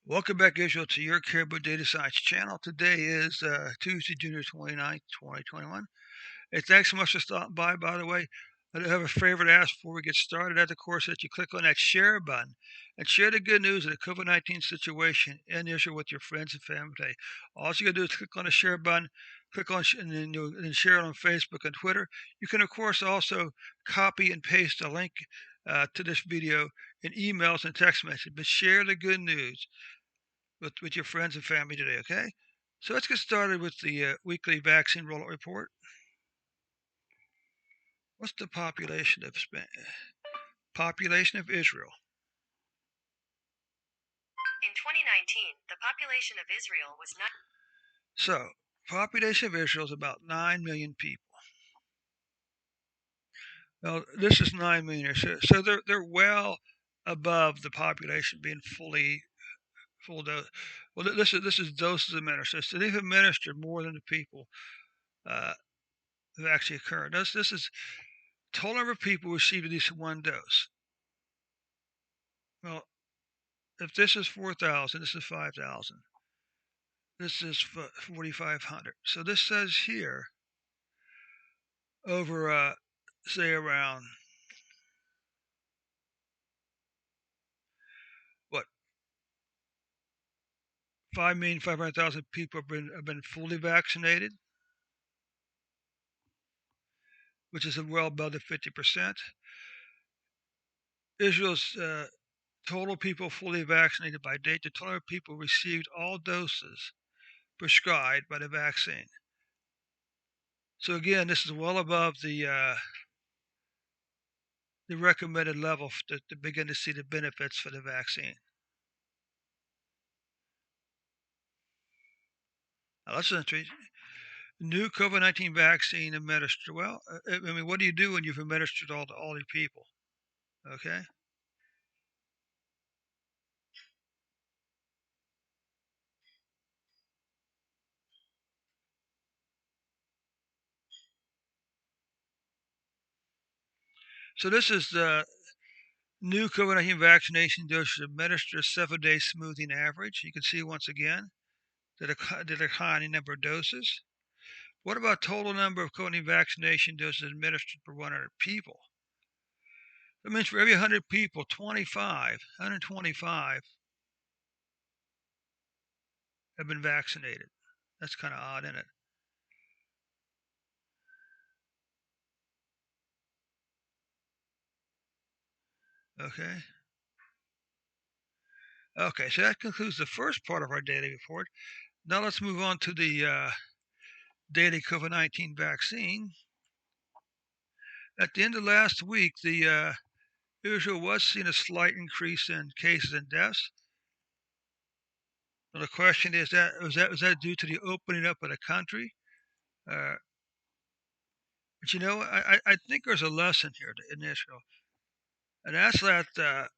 Welcome back, Israel, to your Caribou Data Science channel. Today is Tuesday, June 29th, 2021. Hey, thanks so much for stopping by the way. I do have a favor to ask before we get started. At the course that you click on that share button and share the good news of the COVID-19 situation in Israel with your friends and family today. All you got to do is click on the share button, click on and then share it on Facebook and Twitter. You can, of course, also copy and paste a link to this video in emails and text messages, but share the good news with your friends and family today, okay? So let's get started with the weekly vaccine rollout report. What's the population of Israel? In 2019, the population of Israel was not. So, population of Israel is about 9 million people. Well, this is 9 million, so they're well above the population being full dose. Well, this is doses administered, so they've administered more than the people uh, have actually occurred. This is total number of people received at least one dose. Well, if this is 4,000, this is 5,000. This is 4,500. So this says here over, say, around what 5,500,000 people have been fully vaccinated, which is well above the 50%. Israel's total people fully vaccinated by date, the total people received all doses prescribed by the vaccine. So again, this is well above the recommended level to begin to see the benefits for the vaccine. Now, that's interesting. New COVID-19 vaccine administered. Well, I mean, what do you do when you've administered all the people? Okay. So this is the new COVID-19 vaccination doses administered 7-day smoothing average. You can see once again the declining number of doses. What about total number of COVID-19 vaccination doses administered per 100 people? That means for every 100 people, 125 have been vaccinated. That's kind of odd, isn't it? Okay. Okay, so that concludes the first part of our daily report. Now let's move on to the daily COVID-19 vaccine. At the end of last week, the Israel was seeing a slight increase in cases and deaths. Well, the question is was that due to the opening up of the country? Uh, but I think there's a lesson here in Israel, and that's that the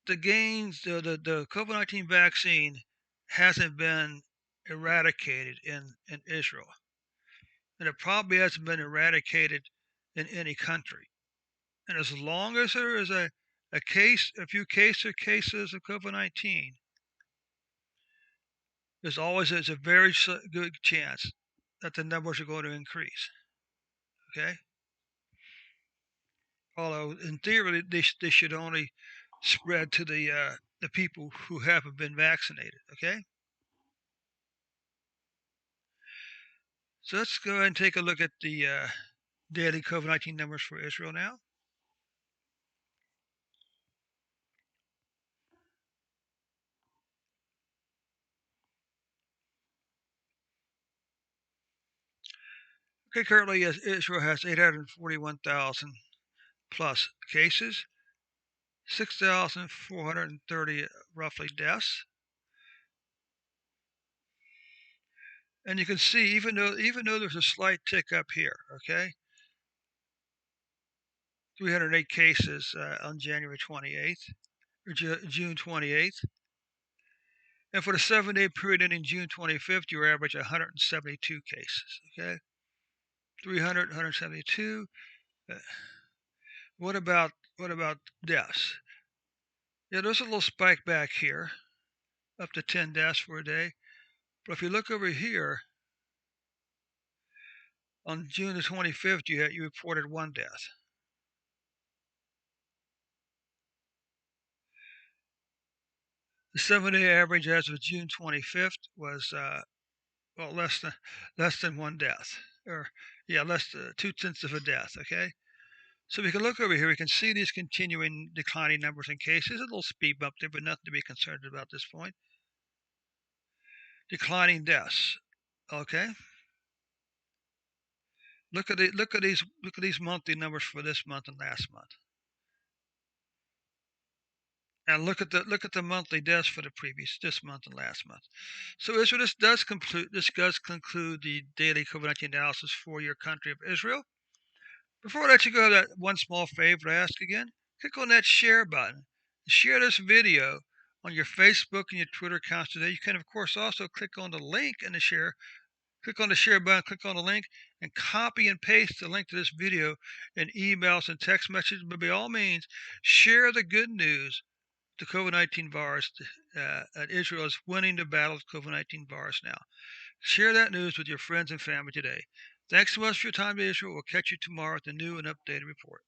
COVID-19 vaccine hasn't been eradicated in Israel, and it probably hasn't been eradicated in any country. And as long as there is a few cases of COVID-19, there's a very good chance that the numbers are going to increase. Okay, although in theory they should only spread to the people who haven't been vaccinated. Okay, so let's go ahead and take a look at the daily COVID-19 numbers for Israel now. Okay, currently Israel has 841,000 plus cases, 6,430 roughly deaths. And you can see even though there's a slight tick up here, okay, 308 cases on January 28th or June 28th, and for the 7-day period ending June 25th, you average 172 cases. Okay, 300, 172. Uh, what about deaths? Yeah, there's a little spike back here. up to 10 deaths for a day. But if you look over here, on June the 25th, you reported 1 death. The 7-day average as of June 25th was well less than 1 death, or yeah, less 2/10 of a death. Okay, so we can look over here. We can see these continuing declining numbers in cases. A little speed bump there, but nothing to be concerned about at this point. Declining deaths. Okay, look at these monthly numbers for this month and last month, and look at the monthly deaths for the previous this month and last month. So Israel, this does conclude the daily COVID-19 analysis for your country of Israel. Before I let you go, that one small favor I ask again: click on that share button. Share this video on your Facebook and your Twitter accounts today. You can, of course, also click on the link in the share. Click on the share button, click on the link, and copy and paste the link to this video in emails and text messages. But by all means, share the good news. The COVID-19 virus, Israel is winning the battle with COVID-19 virus now. Share that news with your friends and family today. Thanks so much for your time, Israel. We'll catch you tomorrow with a new and updated report.